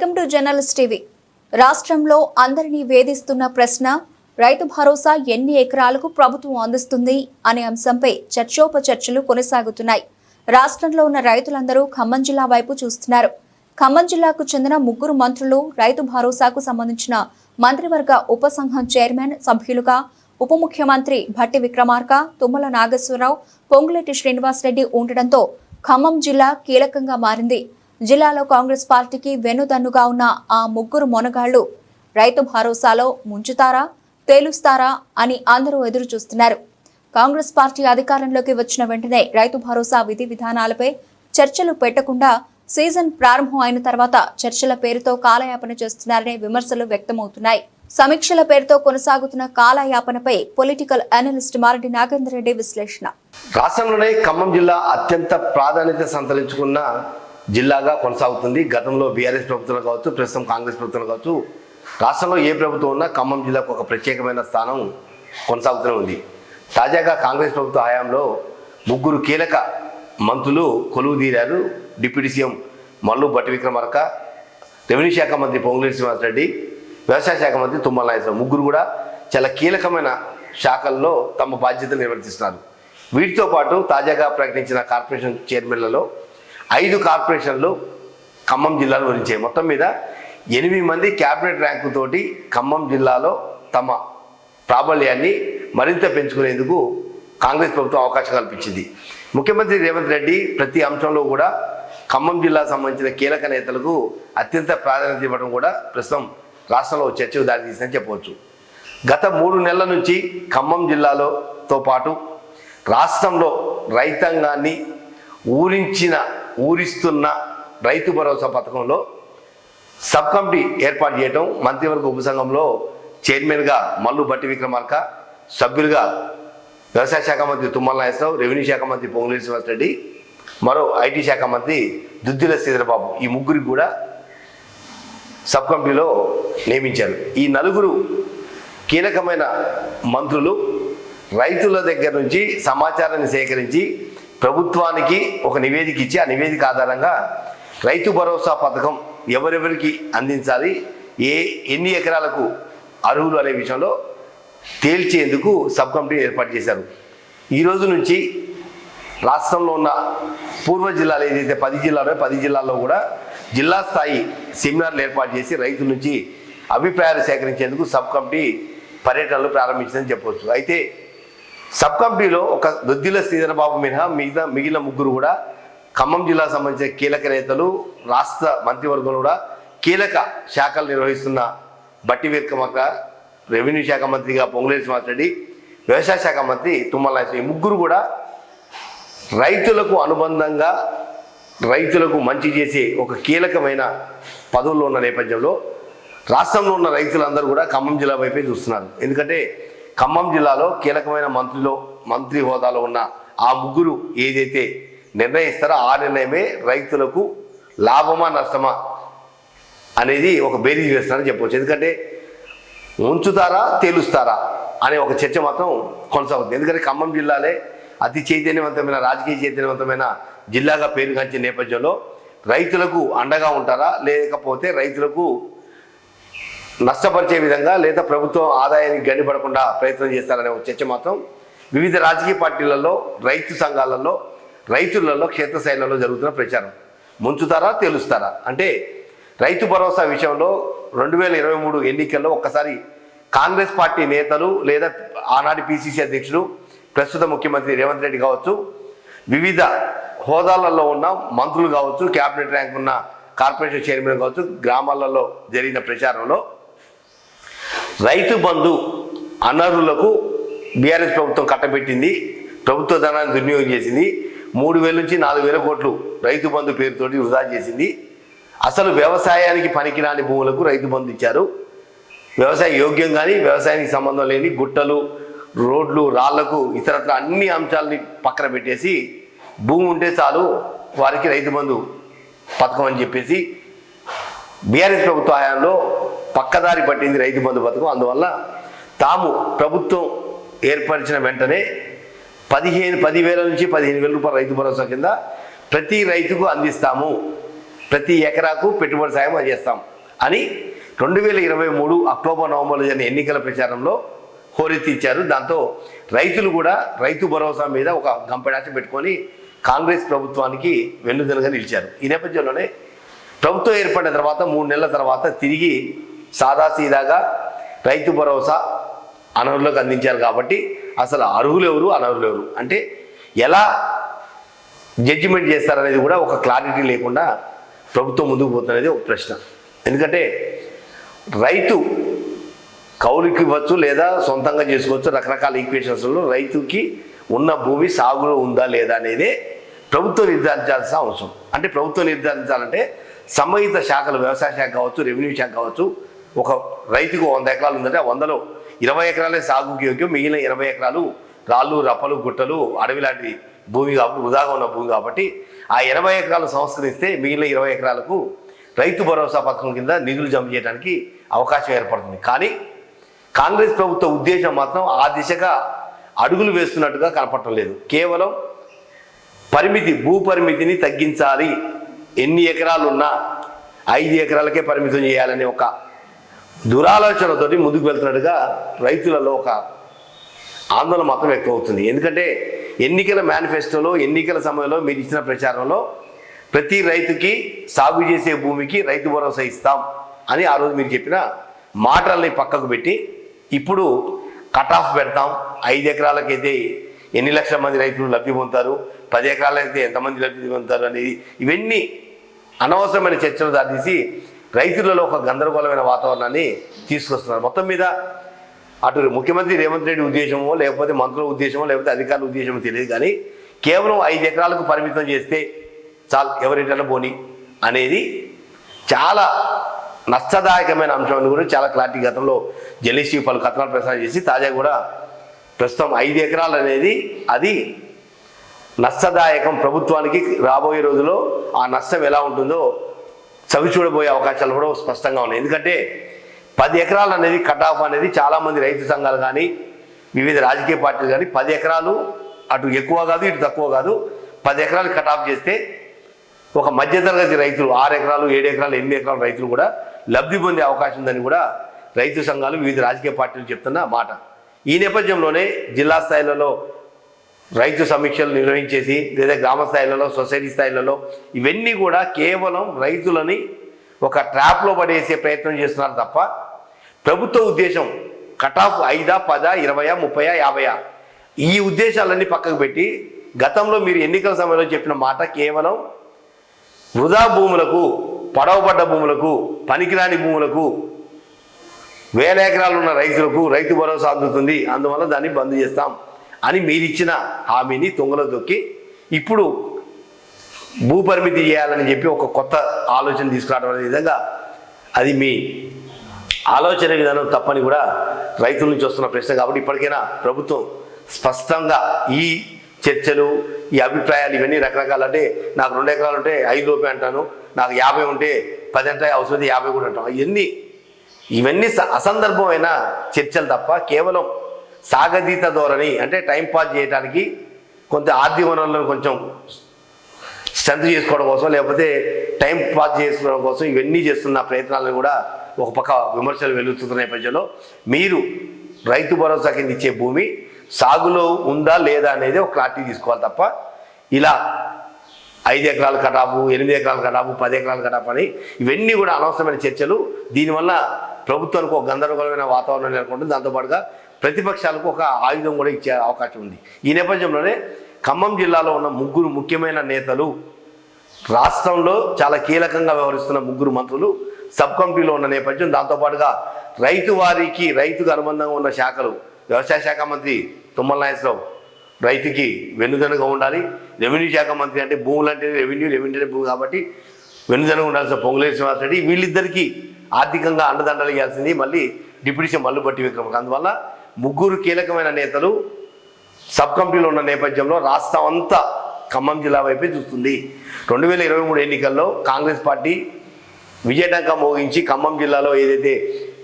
Welcome to journalist TV. రాష్ట్రంలో అందరినీ వేధిస్తున్న ప్రశ్న రైతు భరోసా ఎన్ని ఎకరాలకు ప్రభుత్వం అందిస్తుంది అనే అంశంపై చర్చోపచర్చలు కొనసాగుతున్నాయి. రాష్ట్రంలో ఉన్న రైతులందరూ ఖమ్మం జిల్లా వైపు చూస్తున్నారు. ఖమ్మం జిల్లాకు చెందిన 3 మంత్రులు రైతు భరోసాకు సంబంధించిన మంత్రివర్గ ఉపసంఘం చైర్మన్ సభ్యులుగా ఉప ముఖ్యమంత్రి భట్టి విక్రమార్క, తుమ్మల నాగేశ్వరరావు, పొంగులేటి శ్రీనివాసరెడ్డి ఉండడంతో ఖమ్మం జిల్లా కీలకంగా మారింది. జిల్లాలో కాంగ్రెస్ పార్టీకి వెన్నుదన్నుగా ఉన్న ఆ 3 మొనగాళ్లు రైతు భరోసాలో ముంచుతారా, తేలుస్తారా అని అందరూ ఎదురు చూస్తున్నారు. కాంగ్రెస్ పార్టీ అధికారంలోకి వచ్చిన వెంటనే రైతు భరోసా విధి విధానాలపై చర్చలు పెట్టకుండా సీజన్ ప్రారంభం అయిన తర్వాత చర్చల పేరుతో కాలయాపన చేస్తున్నారనే విమర్శలు వ్యక్తమవుతున్నాయి. సమీక్షల పేరుతో కొనసాగుతున్న కాలయాపనపై పొలిటికల్ అనలిస్ట్ మారెడ్డి నాగేందర్ రెడ్డి విశ్లేషణ. రాష్ట్రంలోనే ఖమ్మం జిల్లా అత్యంత ప్రాధాన్యత సంతరించుకున్న జిల్లాగా కొనసాగుతుంది. గతంలో బీఆర్ఎస్ ప్రభుత్వం కావచ్చు, ప్రస్తుతం కాంగ్రెస్ ప్రభుత్వం కావచ్చు, రాష్ట్రంలో ఏ ప్రభుత్వం ఉన్నా ఖమ్మం జిల్లాకు ఒక ప్రత్యేకమైన స్థానం కొనసాగుతూనే ఉంది. తాజాగా కాంగ్రెస్ ప్రభుత్వ హయాంలో 3 కీలక మంత్రులు కొలువు తీరారు. Deputy CM Mallu Bhatti Vikramarka, revenue శాఖ మంత్రి పొంగులేటి శ్రీనివాసరెడ్డి, వ్యవసాయ శాఖ మంత్రి తుమ్మల నాగేశ్వరరావు 3 కూడా చాలా కీలకమైన శాఖల్లో తమ బాధ్యతలు నిర్వర్తిస్తున్నారు. వీటితో పాటు తాజాగా ప్రకటించిన కార్పొరేషన్ చైర్మన్లలో 5 కార్పొరేషన్లు ఖమ్మం జిల్లాలో వరించాయి. మొత్తం మీద 8 మంది క్యాబినెట్ ర్యాంకుతోటి ఖమ్మం జిల్లాలో తమ ప్రాబల్యాన్ని మరింత పెంచుకునేందుకు కాంగ్రెస్ ప్రభుత్వం అవకాశం కల్పించింది. ముఖ్యమంత్రి రేవంత్ రెడ్డి ప్రతి అంశంలో కూడా ఖమ్మం జిల్లాకు సంబంధించిన కీలక నేతలకు అత్యంత ప్రాధాన్యత ఇవ్వడం కూడా ప్రస్తుతం రాష్ట్రంలో చర్చకు దారితీసిందని చెప్పవచ్చు. గత 3 నెలల నుంచి ఖమ్మం జిల్లాలోతో పాటు రాష్ట్రంలో రైతాంగాన్ని ఊరిస్తున్న రైతు భరోసా పథకంలో సబ్ కమిటీ ఏర్పాటు చేయడం, మంత్రివర్గ ఉపసంఘంలో చైర్మన్గా మల్లు భట్టి విక్రమార్క, సభ్యులుగా వ్యవసాయ శాఖ మంత్రి తుమ్మల నాగేశ్వరరావు, రెవెన్యూ శాఖ మంత్రి పొంగులేటి శ్రీనివాసరెడ్డి, మరో ఐటీ శాఖ మంత్రి దుద్దిల శ్రీధరబాబు, ఈ 3 కూడా సబ్ కమిటీలో నియమించారు. ఈ 4 కీలకమైన మంత్రులు రైతుల దగ్గర నుంచి సమాచారాన్ని సేకరించి ప్రభుత్వానికి ఒక నివేదిక ఇచ్చి ఆ నివేదిక ఆధారంగా రైతు భరోసా పథకం ఎవరెవరికి అందించాలి, ఎన్ని ఎకరాలకు అర్హులు అనే విషయంలో తేల్చేందుకు సబ్ కమిటీ ఏర్పాటు చేశారు. ఈ రోజు నుంచి రాష్ట్రంలో ఉన్న పూర్వ జిల్లాలు ఏదైతే 10 జిల్లాలో 10 జిల్లాల్లో కూడా జిల్లా స్థాయి సెమినార్లు ఏర్పాటు చేసి రైతుల నుంచి అభిప్రాయాలు సేకరించేందుకు సబ్ కమిటీ పర్యటనలు ప్రారంభించిందని చెప్పవచ్చు. అయితే సబ్ కమిటీలో ఒక దుద్దిల శ్రీధరబాబు మినహా మిగిలిన 3 కూడా ఖమ్మం జిల్లాకు సంబంధించిన కీలక నేతలు, రాష్ట్ర మంత్రివర్గంలో కూడా కీలక శాఖలు నిర్వహిస్తున్న భట్టి విక్రమార్క, రెవెన్యూ శాఖ మంత్రిగా పొంగులేటి శ్రీనివాసరెడ్డి, వ్యవసాయ శాఖ మంత్రి తుమ్మల నాగేశ్వరరావు, ఈ 3 కూడా రైతులకు అనుబంధంగా రైతులకు మంచి చేసే ఒక కీలకమైన పదవుల్లో ఉన్న నేపథ్యంలో రాష్ట్రంలో ఉన్న రైతులందరూ కూడా ఖమ్మం జిల్లా వైపే చూస్తున్నారు. ఎందుకంటే ఖమ్మం జిల్లాలో కీలకమైన మంత్రి హోదాలో ఉన్న ఆ 3 ఏదైతే నిర్ణయిస్తారో ఆ నిర్ణయమే రైతులకు లాభమా నష్టమా అనేది ఒక బేరీజ్ వేస్తారని చెప్పవచ్చు. ఎందుకంటే ఉంచుతారా తేలుస్తారా అనే ఒక చర్చ మాత్రం కొనసాగుతుంది. ఎందుకంటే ఖమ్మం జిల్లాలే అతి చైతన్యవంతమైన, రాజకీయ చైతన్యవంతమైన జిల్లాగా పేరుగాంచిన నేపథ్యంలో రైతులకు అండగా ఉంటారా, లేకపోతే రైతులకు నష్టపరిచే విధంగా లేదా ప్రభుత్వం ఆదాయానికి గండిపడకుండా ప్రయత్నం చేస్తారనే ఒక చర్చ మాత్రం వివిధ రాజకీయ పార్టీలలో, రైతు సంఘాలలో, రైతులలో క్షేత్రస్థాయిలలో జరుగుతున్న ప్రచారం. ముంచుతారా తేలుస్తారా అంటే రైతు భరోసా విషయంలో 2023 ఎన్నికల్లో ఒక్కసారి కాంగ్రెస్ పార్టీ నేతలు లేదా ఆనాటి పిసిసి అధ్యక్షుడు ప్రస్తుత ముఖ్యమంత్రి రేవంత్ రెడ్డి కావచ్చు, వివిధ హోదాలలో ఉన్న మంత్రులు కావచ్చు, క్యాబినెట్ ర్యాంక్ ఉన్న కార్పొరేషన్ చైర్మన్ కావచ్చు, గ్రామాలలో జరిగిన ప్రచారంలో రైతు బంధు అనర్హులకు బీఆర్ఎస్ ప్రభుత్వం కట్టబెట్టింది, ప్రభుత్వ ధనాన్ని దుర్వినియోగం చేసింది, 3,000 నుంచి 4,000 కోట్లు రైతు బంధు పేరుతోటి వృధా చేసింది, అసలు వ్యవసాయానికి పనికిరాని భూములకు రైతు బంధు ఇచ్చారు, వ్యవసాయ యోగ్యం కానీ వ్యవసాయానికి సంబంధం లేని గుట్టలు, రోడ్లు, రాళ్లకు ఇతరత్ర అన్ని అంశాలని పక్కన పెట్టేసి భూమి ఉంటే చాలు వారికి రైతు బంధు పథకం అని చెప్పేసి బీఆర్ఎస్ ప్రభుత్వ హయాంలో పక్కదారి పట్టింది రైతు బంధు పథకం. అందువల్ల తాము ప్రభుత్వం ఏర్పరిచిన వెంటనే 10,000 నుంచి 15,000 రూపాయల రైతు భరోసా కింద ప్రతి రైతుకు అందిస్తాము, ప్రతి ఎకరాకు పెట్టుబడి సాయం చేస్తాం అని 2023 అక్టోబర్ నవంబర్లో జరిగిన ఎన్నికల ప్రచారంలో హోరెత్తించారు. దాంతో రైతులు కూడా రైతు భరోసా మీద ఒక గంపెడాచ పెట్టుకొని కాంగ్రెస్ ప్రభుత్వానికి వెన్నుదన్నుగా నిలిచారు. ఈ నేపథ్యంలోనే ప్రభుత్వం ఏర్పడిన తర్వాత 3 నెలల తర్వాత తిరిగి సాదాసీదాగా రైతు భరోసా అనర్హులకు అందించారు. కాబట్టి అసలు అర్హులు ఎవరు అనర్హులు ఎవరు అంటే ఎలా జడ్జిమెంట్ చేస్తారనేది కూడా ఒక క్లారిటీ లేకుండా ప్రభుత్వం ముందుకు పోతున్నది ఒక ప్రశ్న. ఎందుకంటే రైతు కౌలుకి ఇవ్వచ్చు లేదా సొంతంగా చేసుకోవచ్చు, రకరకాల ఈక్వేషన్స్లో రైతుకి ఉన్న భూమి సాగులో ఉందా లేదా అనేది ప్రభుత్వం నిర్ధారించాల్సిన అవసరం. అంటే ప్రభుత్వం నిర్ధారించాలంటే సంబంధిత శాఖలు, వ్యవసాయ శాఖ కావచ్చు, రెవెన్యూ శాఖ కావచ్చు, ఒక రైతుకు 100 ఎకరాలు ఉందంటే ఆ 100లో 20 ఎకరాలే సాగుకి యోగ్యం, మిగిలిన 20 ఎకరాలు రాళ్ళు, రప్పలు, గుట్టలు, అడవి లాంటి భూమి కాబట్టి, వృధాగా ఉన్న భూమి కాబట్టి ఆ 20 ఎకరాలు సంస్కరిస్తే మిగిలిన 20 ఎకరాలకు రైతు భరోసా పథకం కింద నిధులు జమ చేయడానికి అవకాశం ఏర్పడుతుంది. కానీ కాంగ్రెస్ ప్రభుత్వ ఉద్దేశం మాత్రం ఆ దిశగా అడుగులు వేస్తున్నట్టుగా కనపడటం లేదు. కేవలం భూ పరిమితిని తగ్గించాలి, ఎన్ని ఎకరాలు ఉన్నా 5 ఎకరాలకే పరిమితం చేయాలనే ఒక దురాలోచనతోటి ముందుకు వెళ్తున్నట్టుగా రైతులలో ఒక ఆందోళన మాత్రం వ్యక్తం అవుతుంది. ఎందుకంటే ఎన్నికల మేనిఫెస్టోలో, ఎన్నికల సమయంలో మీరు ఇచ్చిన ప్రచారంలో ప్రతి రైతుకి సాగు చేసే భూమికి రైతు భరోసా ఇస్తాం అని ఆ రోజు మీరు చెప్పిన మాటల్ని పక్కకు పెట్టి ఇప్పుడు కట్ ఆఫ్ పెడతాం, 5 ఎకరాలకైతే ఎన్ని లక్షల మంది రైతులు లబ్ధి పొందుతారు, 10 ఎకరాలైతే ఎంతమంది లబ్ధి పొందుతారు అనేది ఇవన్నీ అనవసరమైన చర్చలు దాటేసి రైతులలో ఒక గందరగోళమైన వాతావరణాన్ని తీసుకొస్తున్నారు. మొత్తం మీద అటు ముఖ్యమంత్రి రేవంత్ రెడ్డి ఉద్దేశమో లేకపోతే మంత్రుల ఉద్దేశమో లేకపోతే అధికారుల ఉద్దేశమో తెలియదు, కానీ కేవలం 5 ఎకరాలకు పరిమితం చేస్తే చాలు ఎవరింటనే పోని అనేది చాలా నష్టదాయకమైన అంశం అని కూడా చాలా క్లారిటీ గతంలో జర్నలిస్ట్ పలు కథనాలు ప్రసారం చేసి తాజాగా కూడా ప్రస్తుతం 5 ఎకరాలు అనేది అది నష్టదాయకం, ప్రభుత్వానికి రాబోయే రోజుల్లో ఆ నష్టం ఎలా ఉంటుందో చవి చూడబోయే అవకాశాలు కూడా స్పష్టంగా ఉన్నాయి. ఎందుకంటే 10 ఎకరాలు అనేది కట్ ఆఫ్ అనేది చాలామంది రైతు సంఘాలు కానీ వివిధ రాజకీయ పార్టీలు కానీ 10 ఎకరాలు అటు ఎక్కువ కాదు ఇటు తక్కువ కాదు, 10 ఎకరాలు కట్ ఆఫ్ చేస్తే ఒక మధ్యతరగతి రైతులు 6 ఎకరాలు 7 ఎకరాలు 8 ఎకరాల రైతులు కూడా లబ్ధి పొందే అవకాశం ఉందని కూడా రైతు సంఘాలు వివిధ రాజకీయ పార్టీలు చెప్తున్న మాట. ఈ నేపథ్యంలోనే జిల్లా స్థాయిలలో రైతు సమీక్షలు నిర్వహించేసి లేదా గ్రామ స్థాయిలలో, సొసైటీ స్థాయిలలో ఇవన్నీ కూడా కేవలం రైతులని ఒక ట్రాప్లో పడేసే ప్రయత్నం చేస్తున్నారు తప్ప ప్రభుత్వ ఉద్దేశం కట్ ఆఫ్ 5, 10, 20, 30, 50 ఈ ఉద్దేశాలన్నీ పక్కకు పెట్టి గతంలో మీరు ఎన్నికల సమయంలో చెప్పిన మాట కేవలం వృధా భూములకు, పడవబడ్డ భూములకు, పనికిరాని భూములకు, 1000 ఎకరాలు ఉన్న రైతులకు రైతు భరోసా అందుతుంది, అందువల్ల దాన్ని బంద్ చేస్తాం అని మీరిచ్చిన హామీని తొంగలో తొక్కి ఇప్పుడు భూ పరిమితి చేయాలని చెప్పి ఒక కొత్త ఆలోచన తీసుకురావడం అనే విధంగా అది మీ ఆలోచన విధానం తప్పని కూడా రైతుల నుంచి వస్తున్న ప్రశ్న. కాబట్టి ఇప్పటికైనా ప్రభుత్వం స్పష్టంగా ఈ చర్చలు, ఈ అభిప్రాయాలు ఇవన్నీ రకరకాలు, అంటే నాకు 2 ఎకరాలు ఉంటే 5 రూపాయలు అంటాను, నాకు 50 ఉంటే 10 అంటే అవసరం 50 కూడా అంటాం, ఇవన్నీ అసందర్భమైన చర్చలు తప్ప కేవలం సాగతీత ధోరణి, అంటే టైం పాస్ చేయడానికి కొంత ఆర్థిక వనరులను కొంచెం స్ట్రెంత్ చేసుకోవడం కోసం లేకపోతే టైం పాస్ చేసుకోవడం కోసం ఇవన్నీ చేస్తున్న ప్రయత్నాలను కూడా ఒక పక్క విమర్శలు వెలుగుతున్న నేపథ్యంలో మీరు రైతు భరోసా కింద ఇచ్చే భూమి సాగులో ఉందా లేదా అనేది ఒక క్లారిటీ తీసుకోవాలి తప్ప ఇలా 5 ఎకరాలు కటాపు, 8 ఎకరాలు కటాపు, 10 ఎకరాలు కటాపు అని ఇవన్నీ కూడా అనవసరమైన చర్చలు. దీనివల్ల ప్రభుత్వానికి ఒక గందరగోళమైన వాతావరణం నెలకొంటుంది. దాంతోపాటుగా ప్రతిపక్షాలకు ఒక ఆయుధం కూడా ఇచ్చే అవకాశం ఉంది. ఈ నేపథ్యంలోనే ఖమ్మం జిల్లాలో ఉన్న 3 ముఖ్యమైన నేతలు, రాష్ట్రంలో చాలా కీలకంగా వ్యవహరిస్తున్న 3 మంత్రులు సబ్ కమిటీలో ఉన్న నేపథ్యం, దాంతోపాటుగా రైతుకు అనుబంధంగా ఉన్న శాఖలు, వ్యవసాయ శాఖ మంత్రి తుమ్మల నాగేశ్వరరావు రైతుకి వెన్నుదన్నుగా ఉండాలి, రెవెన్యూ శాఖ మంత్రి అంటే భూములు అంటే రెవెన్యూ అంటే భూమి కాబట్టి వెన్నుదన్నుగా ఉండాల్సిన పొంగులేటి శ్రీనివాసరెడ్డి, వీళ్ళిద్దరికీ ఆర్థికంగా అండదండలు ఇవ్వాల్సింది మళ్ళీ డిప్యూటీ సీఎం మల్లు భట్టి విక్రమార్క. అందువల్ల 3 కీలకమైన నేతలు సబ్ కమిటీలో ఉన్న నేపథ్యంలో రాష్ట్రం అంతా ఖమ్మం జిల్లా వైపే చూస్తుంది. 2023 ఎన్నికల్లో కాంగ్రెస్ పార్టీ విజయడంకా మోగించి ఖమ్మం జిల్లాలో ఏదైతే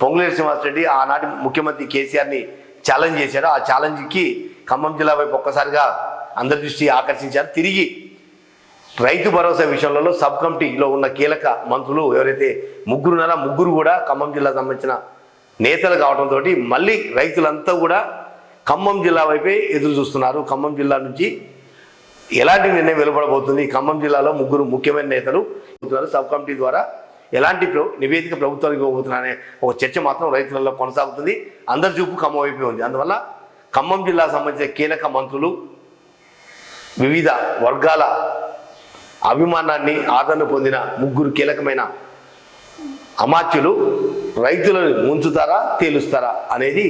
పొంగులేటి శ్రీనివాసరెడ్డి ఆనాటి ముఖ్యమంత్రి కేసీఆర్ని ఛాలెంజ్ చేశాడో ఆ ఛాలెంజ్కి ఖమ్మం జిల్లా వైపు ఒక్కసారిగా అందరి దృష్టి ఆకర్షించారు. తిరిగి రైతు భరోసా విషయంలో సబ్ కమిటీలో ఉన్న కీలక మంత్రులు ఎవరైతే ముగ్గురున్నారో ముగ్గురు కూడా ఖమ్మం జిల్లా సంబంధించిన నేతలు కావడంతో మళ్ళీ రైతులంతా కూడా ఖమ్మం జిల్లా వైపే ఎదురు చూస్తున్నారు. ఖమ్మం జిల్లా నుంచి ఎలాంటి నిర్ణయం వెలువడబోతుంది, ఖమ్మం జిల్లాలో ముగ్గురు ముఖ్యమైన నేతలు సబ్ కమిటీ ద్వారా ఎలాంటి నివేదిక ప్రభుత్వానికి ఇవ్వబోతున్నారనే ఒక చర్చ మాత్రం రైతులలో కొనసాగుతుంది. అందరి చూపు ఖమ్మం వైపే ఉంది. అందువల్ల ఖమ్మం జిల్లాకు సంబంధించిన కీలక మంత్రులు వివిధ వర్గాల అభిమానాన్ని ఆదరణ పొందిన ముగ్గురు కీలకమైన అమాత్యులు రైతులను ముంచుతారా తేలుస్తారా అనేది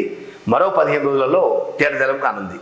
మరో 15 రోజులలో తేటతెల్లం కానుంది.